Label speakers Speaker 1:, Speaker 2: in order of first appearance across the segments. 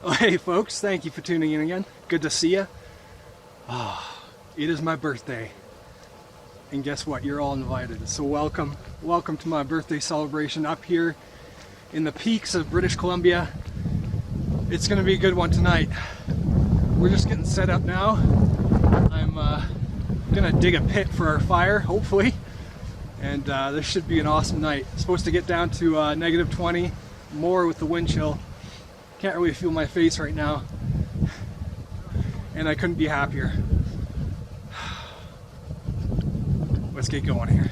Speaker 1: Oh, hey folks, thank you for tuning in again. Good to see you. It is my birthday. And guess what? You're all invited. So welcome. Welcome to my birthday celebration up here in the peaks of British Columbia. It's going to be a good one tonight. We're just getting set up now. I'm going to dig a pit for our fire, hopefully. And this should be an awesome night. It's supposed to get down to -20, more with the wind chill. Can't really feel my face right now, and I couldn't be happier. Let's get going here.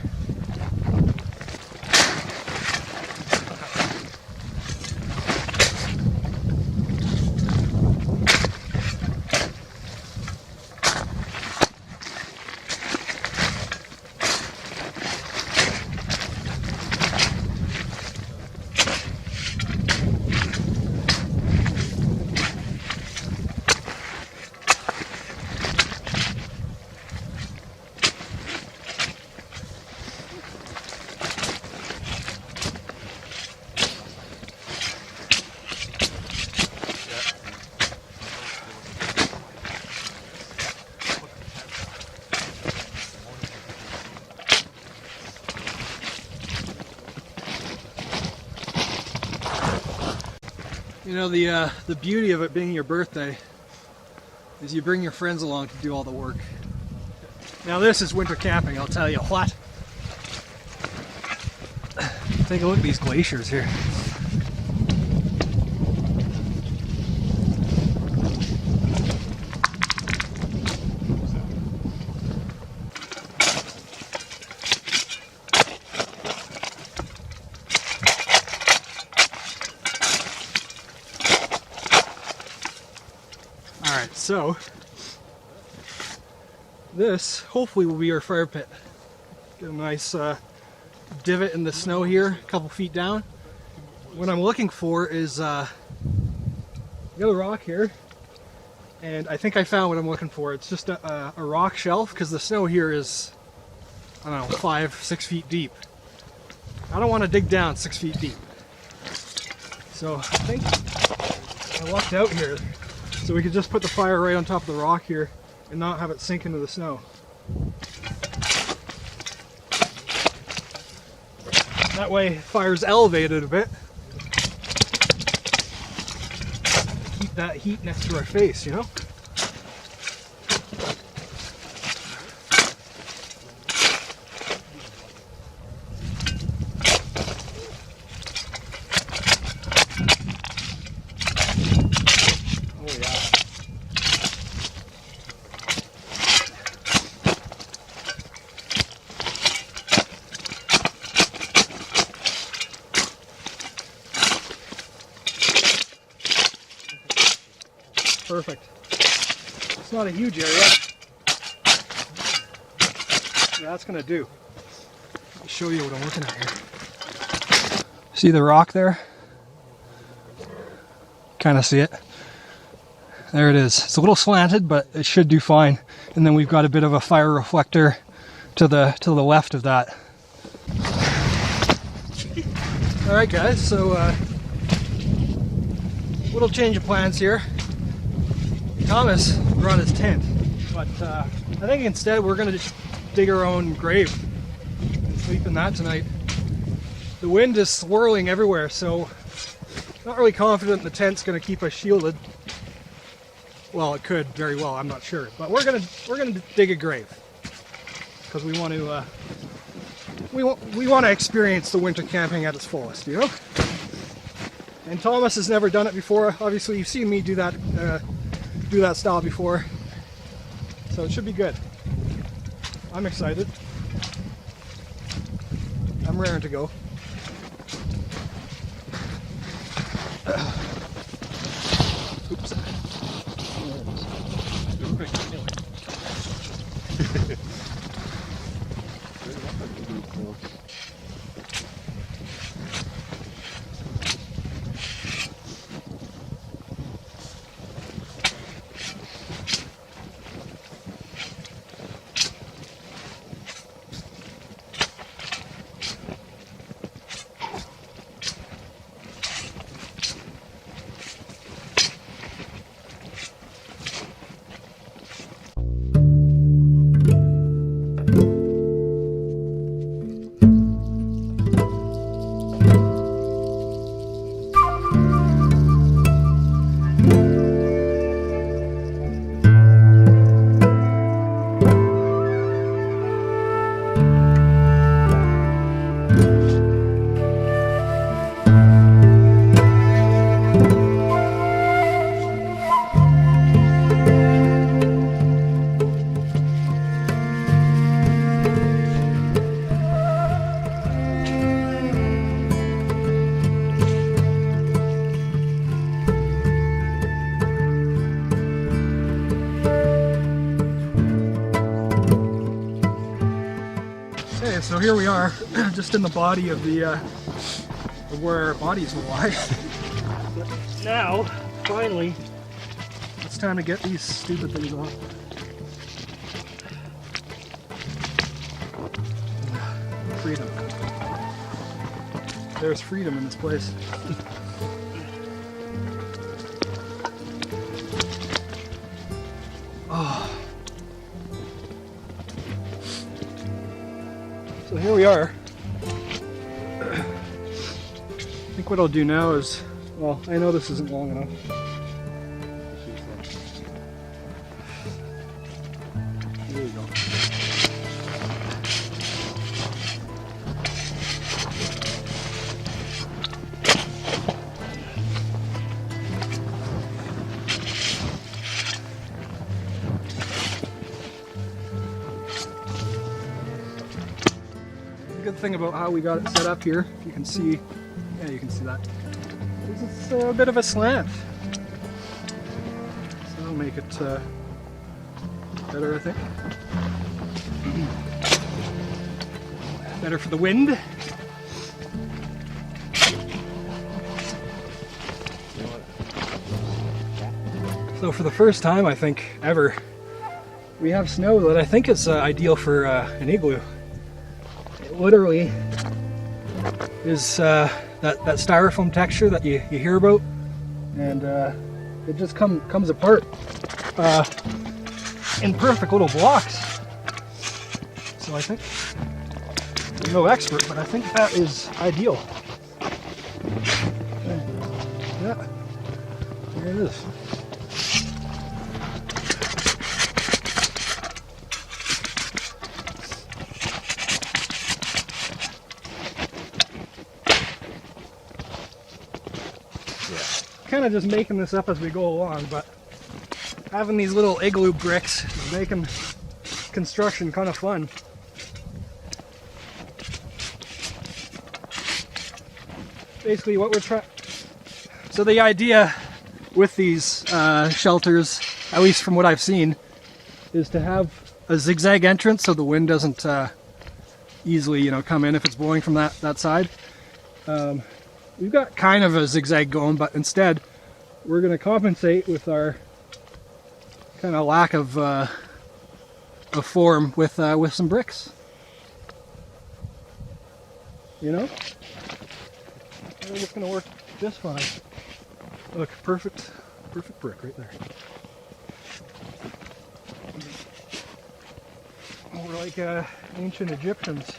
Speaker 1: You know, the beauty of it being your birthday is you bring your friends along to do all the work. Now this is winter camping, I'll tell you what. Take a look at these glaciers here. Alright, so this hopefully will be our fire pit. Get a nice divot in the snow here, a couple feet down. What I'm looking for is I got a rock here, and I think I found what I'm looking for. It's just a rock shelf, because the snow here is, I don't know, 5-6 feet deep. I don't want to dig down 6 feet deep. So I think I lucked out here. So we could just put the fire right on top of the rock here and not have it sink into the snow. That way, fire's elevated a bit. Keep that heat next to our face, you know? perfect. It's not a huge area. Yeah, that's gonna do. I'll show you what I'm looking at here. See the rock there? Kind of see it. There it is. It's a little slanted, but it should do fine. And then we've got a bit of a fire reflector to the left of that. All right, guys. So little change of plans here. Thomas brought his tent, but I think instead we're gonna just dig our own grave and sleep in that tonight. The wind is swirling everywhere, so not really confident the tent's gonna keep us shielded. Well, it could very well. I'm not sure, but we're gonna dig a grave because we want to we want to experience the winter camping at its fullest, you know. And Thomas has never done it before. Obviously, you've seen me do that style before, so it should be good. I'm excited. I'm raring to go. Oops. Okay, so here we are, just in the body of the of where our bodies will lie. But now, finally, it's time to get these stupid things off. Freedom. There's freedom in this place. Oh. So here we are. I think what I'll do now is, well, I know this isn't long enough. There we go. The good thing about how we got it set up here, if you can see, yeah, you can see that, is it's a bit of a slant. So that'll make it better, I think. Better for the wind. So for the first time, I think, ever, we have snow that I think is ideal for an igloo. It literally is that styrofoam texture that you hear about, and it just comes apart in perfect little blocks. So I think, I'm no expert, but I think that is ideal. Yeah, there it is. Kind of just making this up as we go along, but having these little igloo bricks is making construction kind of fun. Basically what we're trying, so the idea with these shelters, at least from what I've seen, is to have a zigzag entrance so the wind doesn't easily, you know, come in if it's blowing from that side. We've got kind of a zigzag going, but instead we're going to compensate with our kind of lack of form with some bricks. You know, I think it's going to work just fine. Look, perfect brick right there. We're like ancient Egyptians.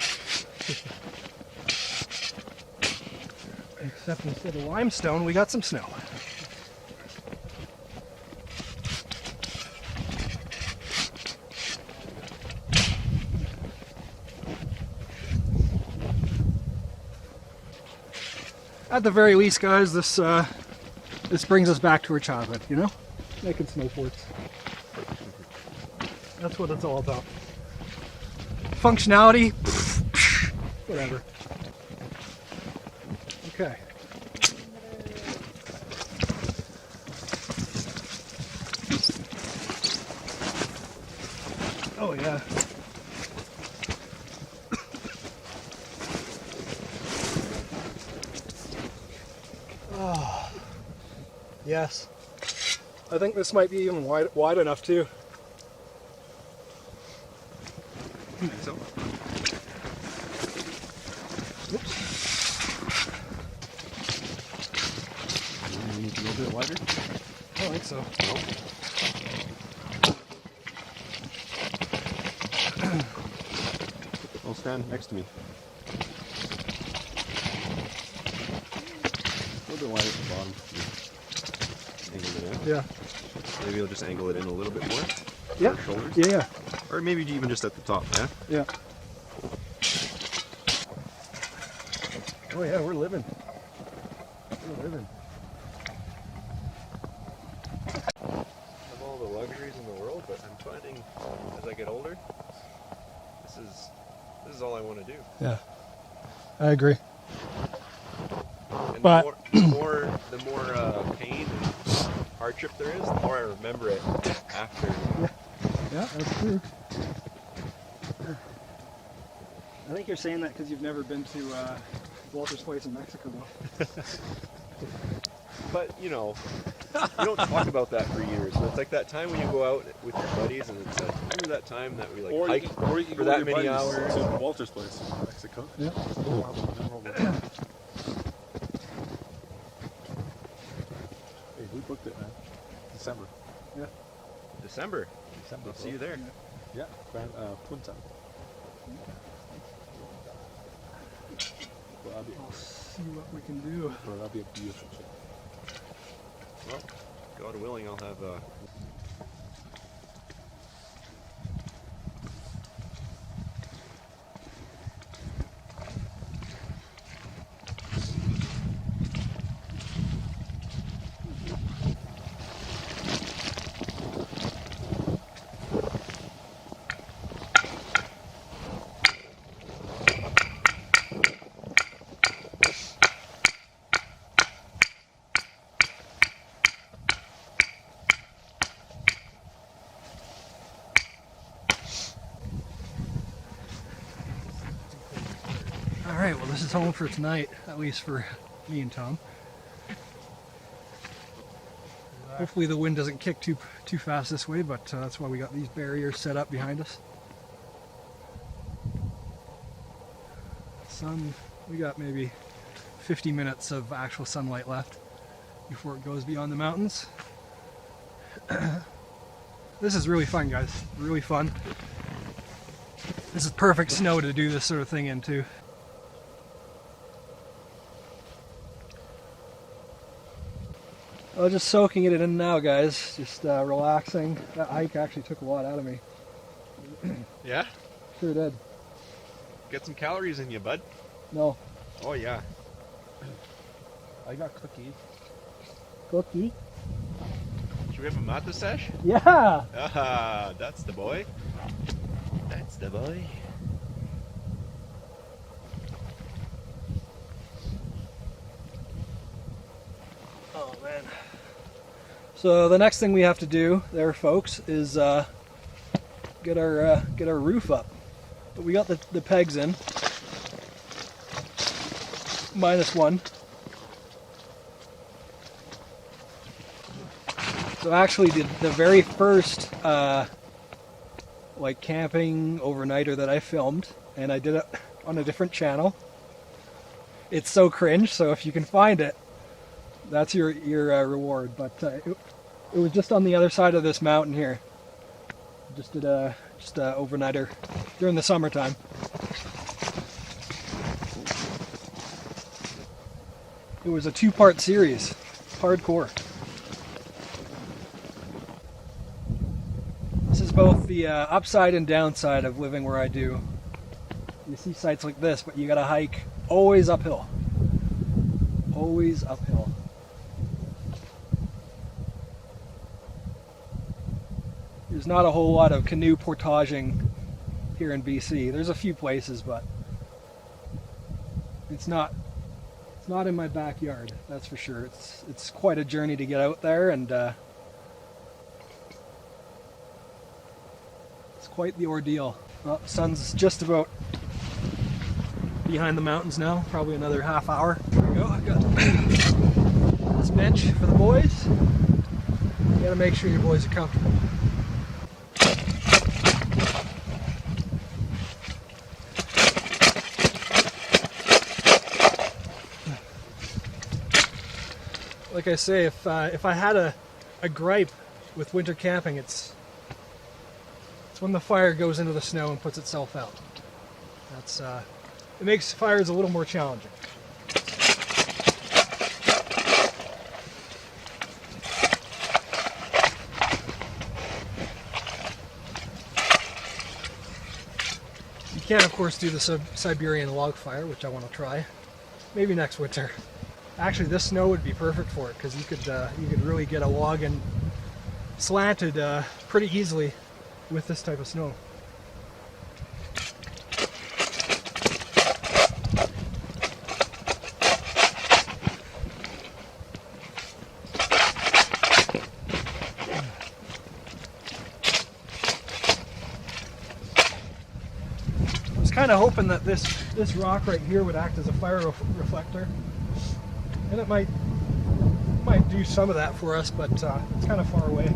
Speaker 1: Except instead of limestone, we got some snow. At the very least, guys, this brings us back to our childhood, you know? Making snow forts. That's what it's all about. Functionality, whatever. Okay. Oh yeah. Oh, yes. I think this might be even wide enough too.
Speaker 2: I think so.
Speaker 1: Oops.
Speaker 2: We need to go a bit wider?
Speaker 1: I don't think so.
Speaker 2: No. I'll stand next to me. A little bit wider at the bottom. Angle it in.
Speaker 1: Yeah.
Speaker 2: Maybe you'll just angle it in a little bit more.
Speaker 1: Yeah.
Speaker 2: Shoulders.
Speaker 1: Yeah.
Speaker 2: Or maybe even just at the top, yeah?
Speaker 1: Yeah. Oh yeah, we're living. We're living.
Speaker 2: Of all the luxuries in the world, but I'm finding as I get older, this is all I want to do.
Speaker 1: Yeah. I agree.
Speaker 2: And
Speaker 1: But
Speaker 2: the more pain and hardship there is, the more I remember it after.
Speaker 1: Yeah, that's true. I think you're saying that because you've never been to Walter's place in Mexico, though.
Speaker 2: But, you know, you don't talk about that for years. But it's like that time when you go out with your buddies and it's like, remember that time that we like hiked for that many hours?
Speaker 3: To Walter's place in Mexico.
Speaker 1: Yeah.
Speaker 3: Hey, we booked it, man. December.
Speaker 1: Yeah.
Speaker 2: December.
Speaker 3: December.
Speaker 2: I'll see you there.
Speaker 3: Yeah, Punta. Well,
Speaker 1: We'll see what we can do.
Speaker 3: that'll be a beautiful trip.
Speaker 2: Well, God willing, I'll have
Speaker 1: Alright, well this is home for tonight, at least for me and Tom. Hopefully the wind doesn't kick too fast this way, but that's why we got these barriers set up behind us. Sun, we got maybe 50 minutes of actual sunlight left before it goes beyond the mountains. This is really fun, guys. Really fun. This is perfect snow to do this sort of thing in too. Just soaking it in now, guys. Just relaxing. That hike actually took a lot out of me.
Speaker 2: yeah?
Speaker 1: Sure did.
Speaker 2: Get some calories in you, bud.
Speaker 1: No.
Speaker 2: Oh yeah.
Speaker 3: I got cookie.
Speaker 1: Cookie?
Speaker 2: Should we have a mata sesh?
Speaker 1: Yeah!
Speaker 2: Ah, that's the boy. That's the boy.
Speaker 1: Oh man. So the next thing we have to do there, folks, is get our roof up. But we got the pegs in, -1. So actually, the very first like camping overnighter that I filmed, and I did it on a different channel. It's so cringe. So if you can find it, that's your reward. But it was just on the other side of this mountain here. Just did a overnighter during the summertime. It was a 2-part series, hardcore. This is both the upside and downside of living where I do. You see sites like this, but you gotta hike always uphill. Always uphill. There's not a whole lot of canoe portaging here in BC. There's a few places, but it's not in my backyard, that's for sure. It's quite a journey to get out there, and it's quite the ordeal. Well, the sun's just about behind the mountains now, probably another half hour. There we go, I've got this bench for the boys. You gotta make sure your boys are comfortable. Like I say, if I had a gripe with winter camping, it's when the fire goes into the snow and puts itself out. That's it makes fires a little more challenging. You can, of course, do the Siberian log fire, which I want to try. Maybe next winter. Actually, this snow would be perfect for it, because you could really get a log in slanted pretty easily with this type of snow. I was kind of hoping that this rock right here would act as a fire reflector. And it might do some of that for us, but it's kind of far away.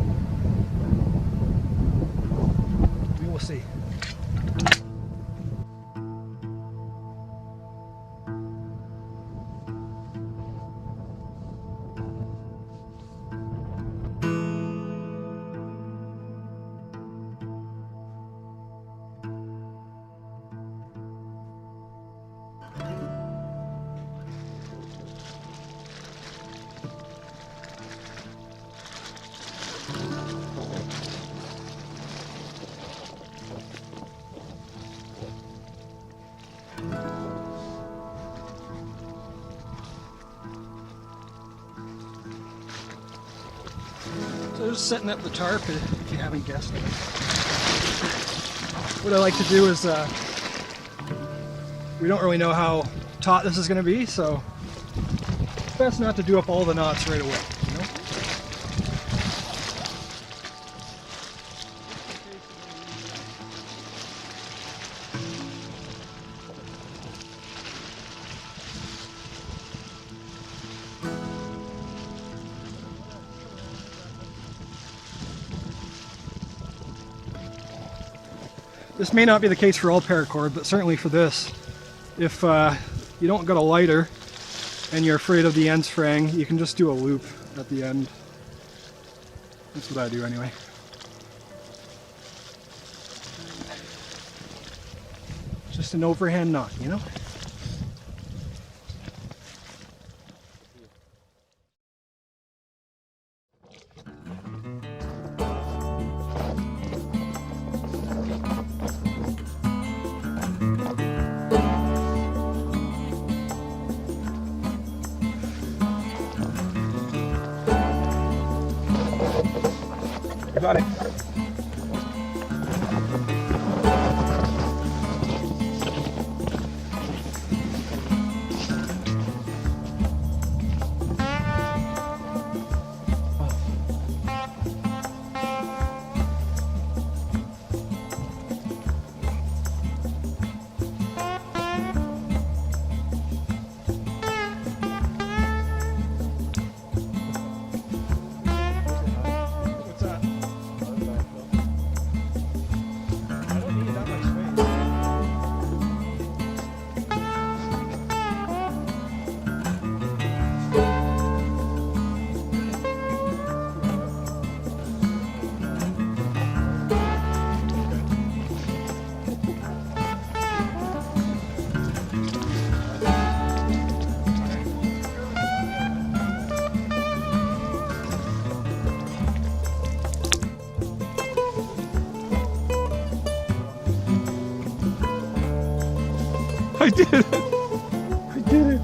Speaker 1: We will see. So just setting up the tarp, if you haven't guessed it. What I like to do is, we don't really know how taut this is going to be, so it's best not to do up all the knots right away, you know? This may not be the case for all paracord, but certainly for this. If you don't got a lighter and you're afraid of the ends fraying, you can just do a loop at the end. That's what I do anyway. Just an overhand knot, you know?
Speaker 2: Got it.
Speaker 3: I did it! I did it!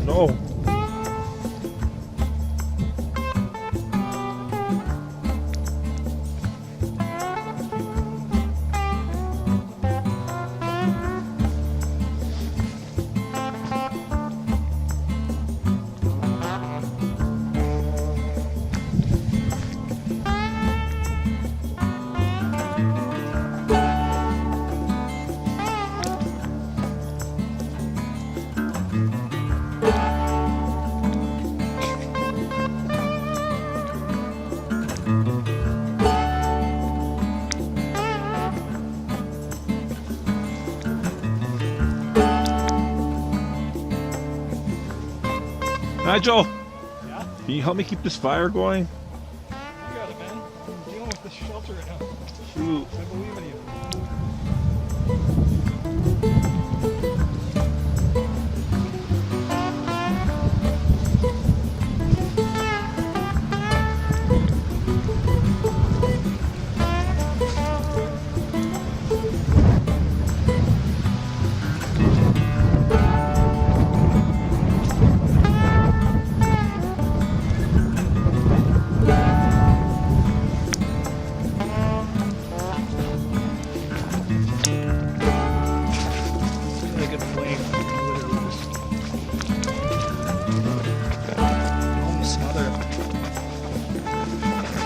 Speaker 3: No. Nigel,
Speaker 1: Yeah?
Speaker 3: can you help me keep this fire going?
Speaker 1: You got it, man. I'm dealing with this shelter right now.
Speaker 3: Shoot.
Speaker 1: I believe in you. Really good flame. Literally just almost smother it.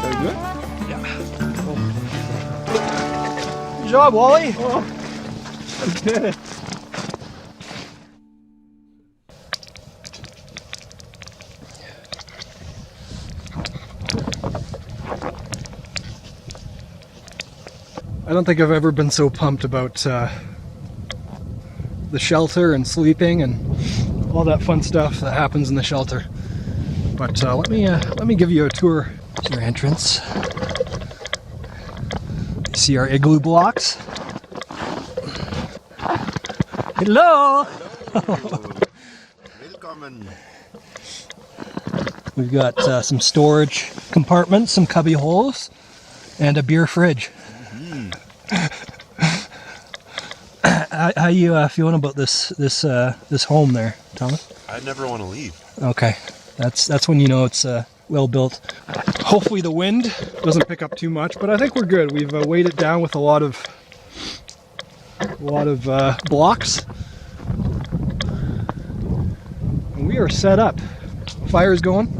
Speaker 3: Very good?
Speaker 1: Good job, Wally.
Speaker 3: Oh, I did it.
Speaker 1: I don't think I've ever been so pumped about the shelter and sleeping and all that fun stuff that happens in the shelter. But let me give you a tour. Here's your entrance. You see our igloo blocks. Hello.
Speaker 4: Welcome.
Speaker 1: We've got some storage compartments, some cubby holes, and a beer fridge. How you feeling about this home there, Thomas?
Speaker 4: I never want to leave.
Speaker 1: Okay, that's when you know it's well built. Hopefully the wind doesn't pick up too much, but I think we're good. We've weighed it down with a lot of blocks, and we are set up. Fire's going.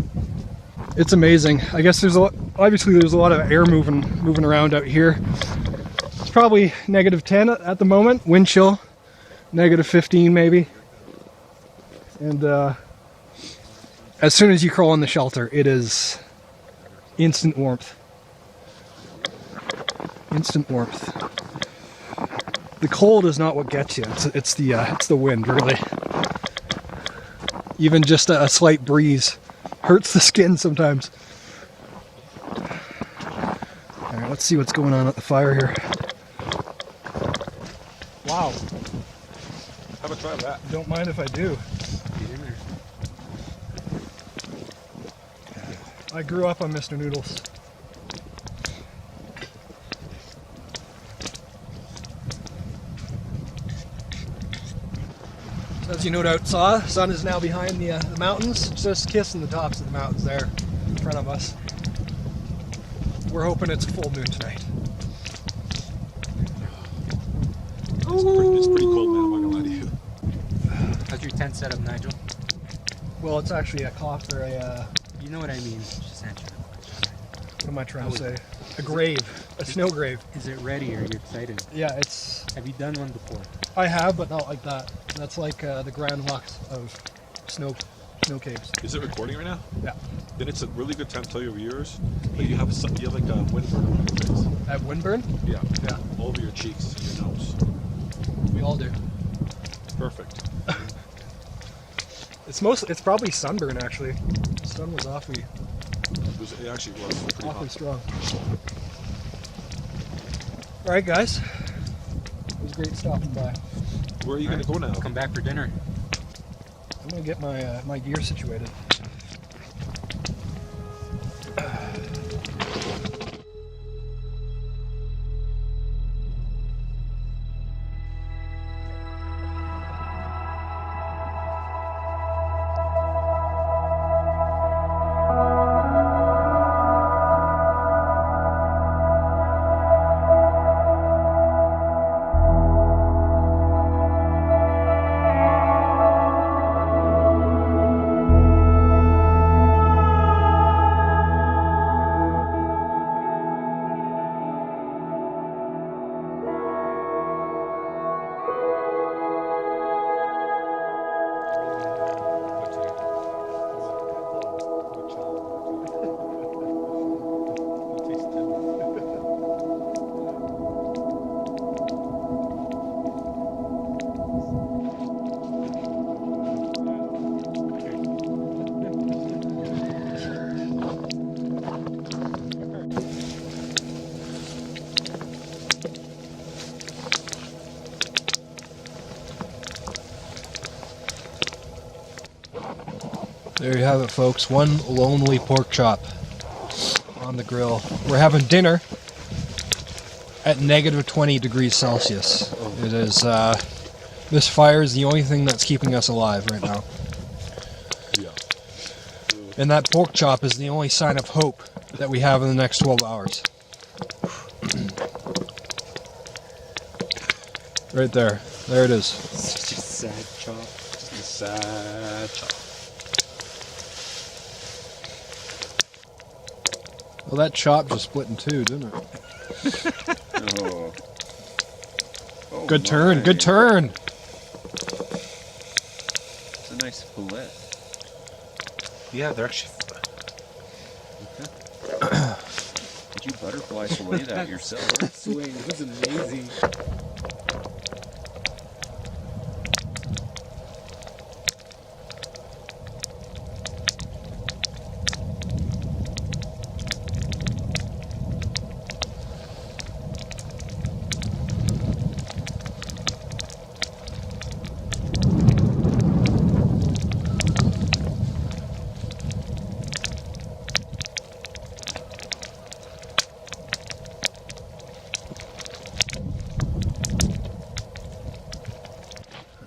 Speaker 1: It's amazing. I guess obviously there's a lot of air moving around out here. It's probably -10 at the moment. Wind chill, -15 maybe. And as soon as you crawl in the shelter, it is instant warmth. Instant warmth. The cold is not what gets you. It's the wind, really. Even just a slight breeze hurts the skin sometimes. All right, let's see what's going on at the fire here. Wow.
Speaker 3: How about try that?
Speaker 1: Don't mind if I do. I grew up on Mr. Noodles. As you no doubt saw, the sun is now behind the mountains, just kissing the tops of the mountains there in front of us. We're hoping it's a full moon tonight.
Speaker 3: It's pretty cold, man. I'm not gonna lie to you.
Speaker 5: How's your tent set up, Nigel?
Speaker 1: Well, it's actually a coffin, or a,
Speaker 5: You know what I mean. Just answer the question.
Speaker 1: what am I trying to say? A grave, a snow grave.
Speaker 5: Is it ready? Are you excited?
Speaker 1: Yeah, it's,
Speaker 5: Have you done one before?
Speaker 1: I have, but not like that. That's like the grand lux of snow snow caves.
Speaker 3: Is it recording right now?
Speaker 1: Yeah.
Speaker 3: Then it's a really good time to tell your viewers that you have like a windburn on your face.
Speaker 1: At Windburn?
Speaker 3: Yeah.
Speaker 1: Yeah.
Speaker 3: All over your cheeks and your nose.
Speaker 1: We all do.
Speaker 3: Perfect.
Speaker 1: It's probably sunburn actually. The sun was awfully
Speaker 3: It actually was pretty hot.
Speaker 1: strong. All right, guys. It was great stopping by.
Speaker 3: Where are you going to go now?
Speaker 5: Come back for dinner.
Speaker 1: I'm gonna get my my gear situated. There you have it, folks. One lonely pork chop on the grill. We're having dinner at negative 20 degrees Celsius. It is, this fire is the only thing that's keeping us alive right now.
Speaker 3: Yeah.
Speaker 1: And that pork chop is the only sign of hope that we have in the next 12 hours. Right there. There it is.
Speaker 5: Such a sad chop.
Speaker 3: Just a sad chop.
Speaker 1: Well, that chop just split in two, didn't it?
Speaker 2: Oh. Oh
Speaker 1: Good turn,
Speaker 2: my.
Speaker 1: good turn.
Speaker 2: It's a nice fillet.
Speaker 3: Yeah, they're actually...
Speaker 2: Did you butterfly fillet that yourself?
Speaker 5: Swing, it was amazing.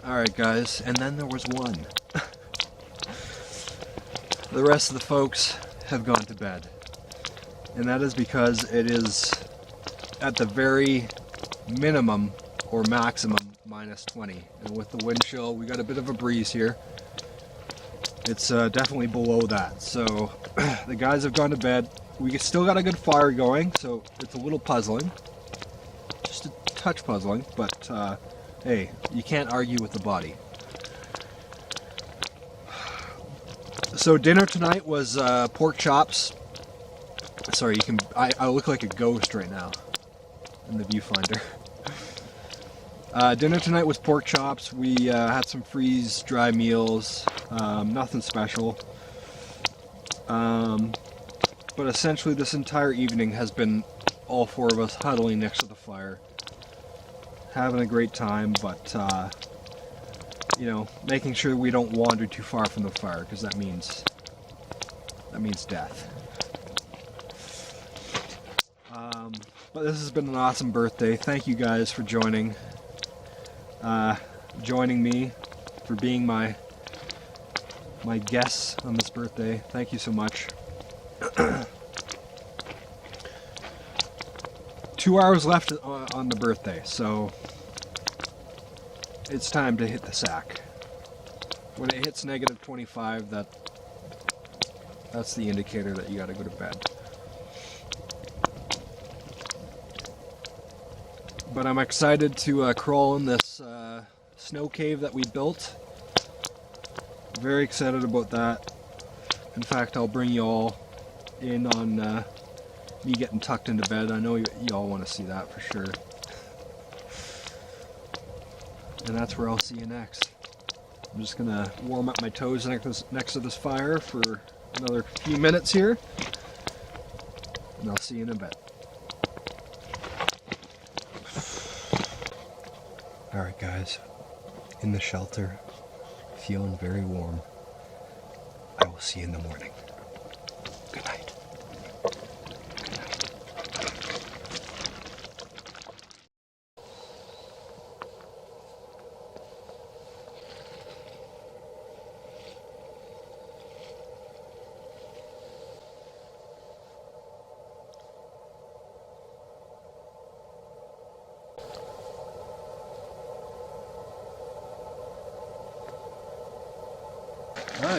Speaker 1: Alright guys, and then there was one. The rest of the folks have gone to bed. And that is because it is at the very minimum or maximum minus 20. And with the wind chill, we got a bit of a breeze here. It's definitely below that. So the guys have gone to bed. We still got a good fire going, so it's a little puzzling. Just a touch puzzling, but hey, you can't argue with the body. So dinner tonight was pork chops. Sorry, I look like a ghost right now in the viewfinder. Dinner tonight was pork chops. We had some freeze-dry meals. Nothing special. But essentially this entire evening has been all four of us huddling next to the fire. Having a great time, but you know, making sure we don't wander too far from the fire, because that means death. But this has been an awesome birthday. Thank you guys for joining me, for being my guests on this birthday. Thank you so much. 2 hours left on the birthday, so it's time to hit the sack. When it hits negative 25, that's the indicator that you got to go to bed. But I'm excited to crawl in this snow cave that we built. Very excited about that. In fact, I'll bring you all in on me getting tucked into bed. I know you all want to see that for sure. And that's where I'll see you next. I'm just gonna warm up my toes next to this fire for another few minutes here, and I'll see you in a bit. Alright guys, in the shelter, feeling very warm. I will see you in the morning. Good night.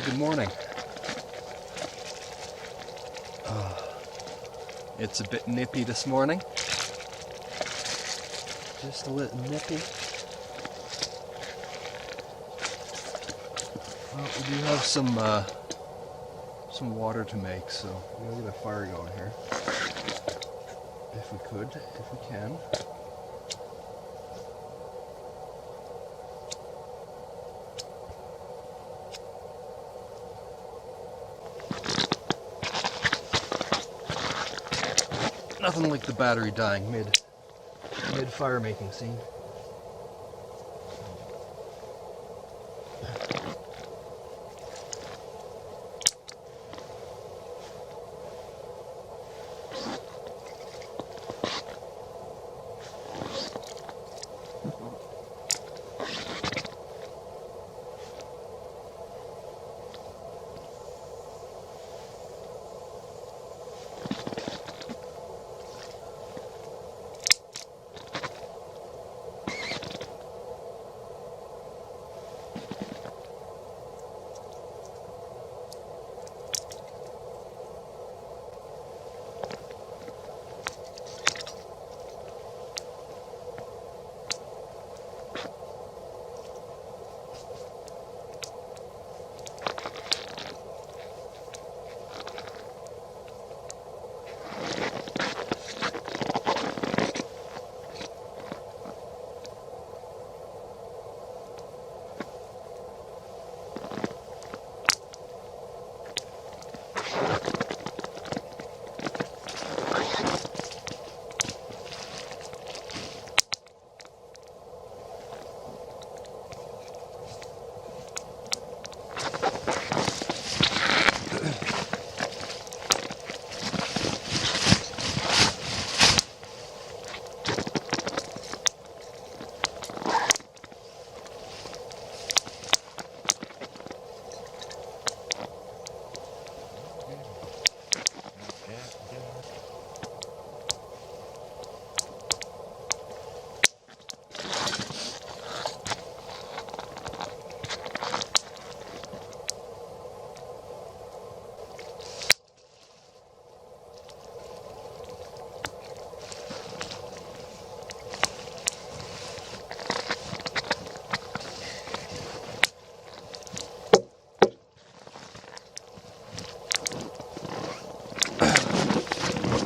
Speaker 1: Good morning. It's a bit nippy this morning. Just a little nippy. Well, we do have some water to make, so we'll get a fire going here. If we can. Nothing like the battery dying mid fire making scene.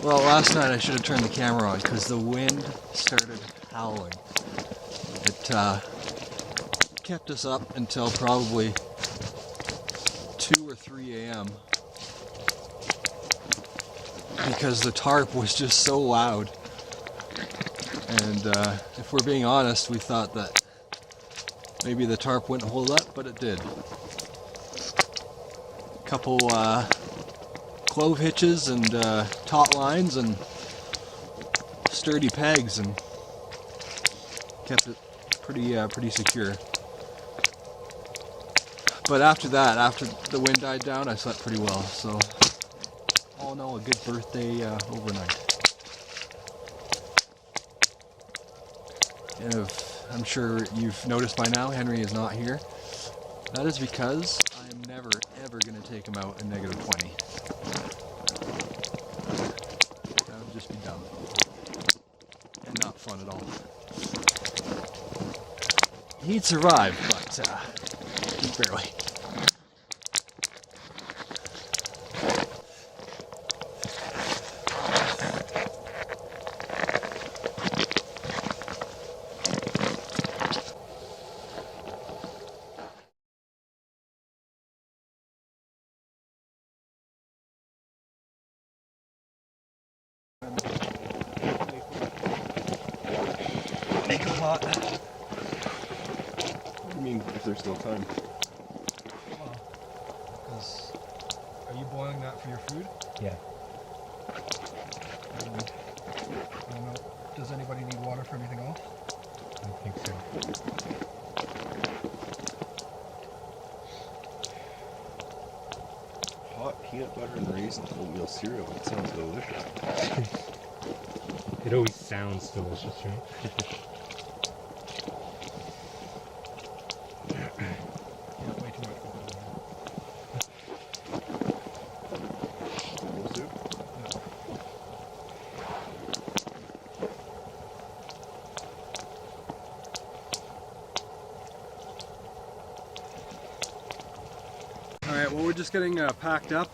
Speaker 1: Well, last night I should have turned the camera on because the wind started howling. It kept us up until probably 2 or 3 a.m. because the tarp was just so loud. And if we're being honest, we thought that maybe the tarp wouldn't hold up, but it did. A couple clove hitches and taut lines and sturdy pegs, and kept it pretty secure. But after that, after the wind died down, I slept pretty well. So all in all, a good birthday overnight. And I'm sure you've noticed by now, Henry is not here. That is because I'm never ever going to take him out in -20. That would just be dumb and not fun at all. He'd survive, but barely. hot.
Speaker 2: What do you mean if there's still time?
Speaker 1: Well, because are you boiling that for your food?
Speaker 5: Yeah.
Speaker 1: I don't know. Does anybody need water for anything else?
Speaker 5: I don't think so.
Speaker 2: Hot peanut butter and raisin oatmeal cereal. That sounds delicious.
Speaker 5: It always sounds delicious, right?
Speaker 1: Yeah, way too much.
Speaker 2: Oatmeal soup?
Speaker 1: Alright, well, we're just getting packed up.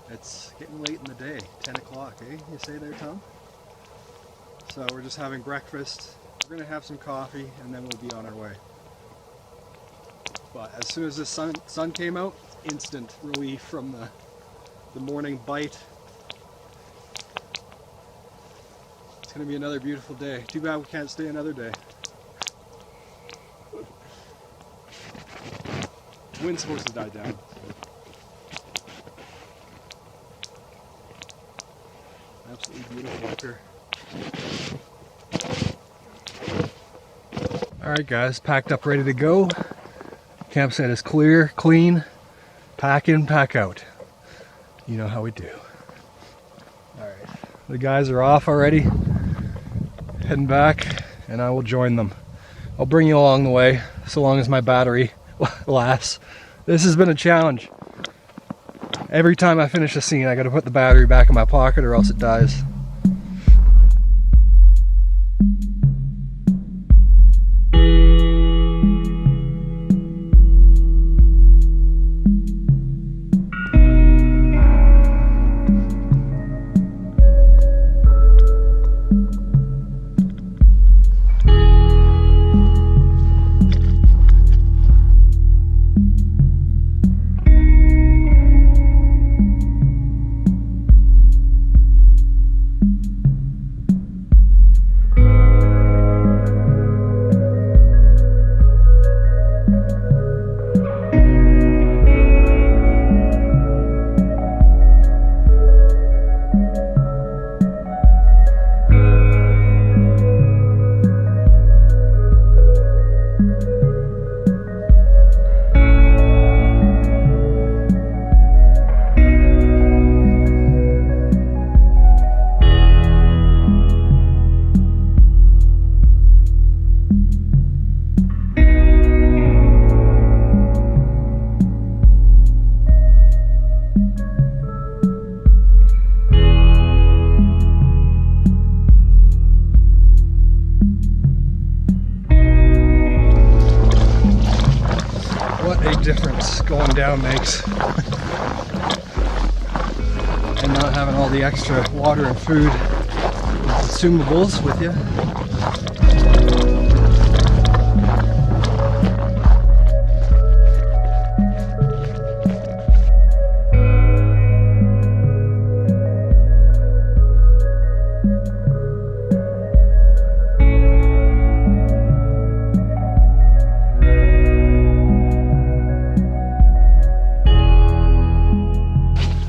Speaker 1: It's getting late in the day, 10 o'clock, eh? You say there, Tom? So we're just having breakfast. We're going to have some coffee, and then we'll be on our way. But as soon as the sun came out, instant relief from the morning bite. It's going to be another beautiful day. Too bad we can't stay another day. The wind's supposed to die down. Absolutely beautiful up here. Alright guys, packed up, ready to go. Campsite is clear, clean. Pack in, pack out. You know how we do. Alright, the guys are off already. Heading back, and I will join them. I'll bring you along the way, so long as my battery lasts. This has been a challenge. Every time I finish a scene, I gotta put the battery back in my pocket or else it dies. Difference going down makes and not having all the extra water and food and consumables with you.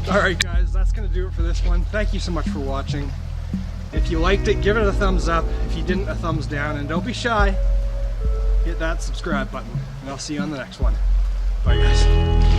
Speaker 1: Alright guys, that's going to do it for this one. Thank you so much for watching. If you liked it, give it a thumbs up. If you didn't, a thumbs down. And don't be shy. Hit that subscribe button. And I'll see you on the next one. Bye guys.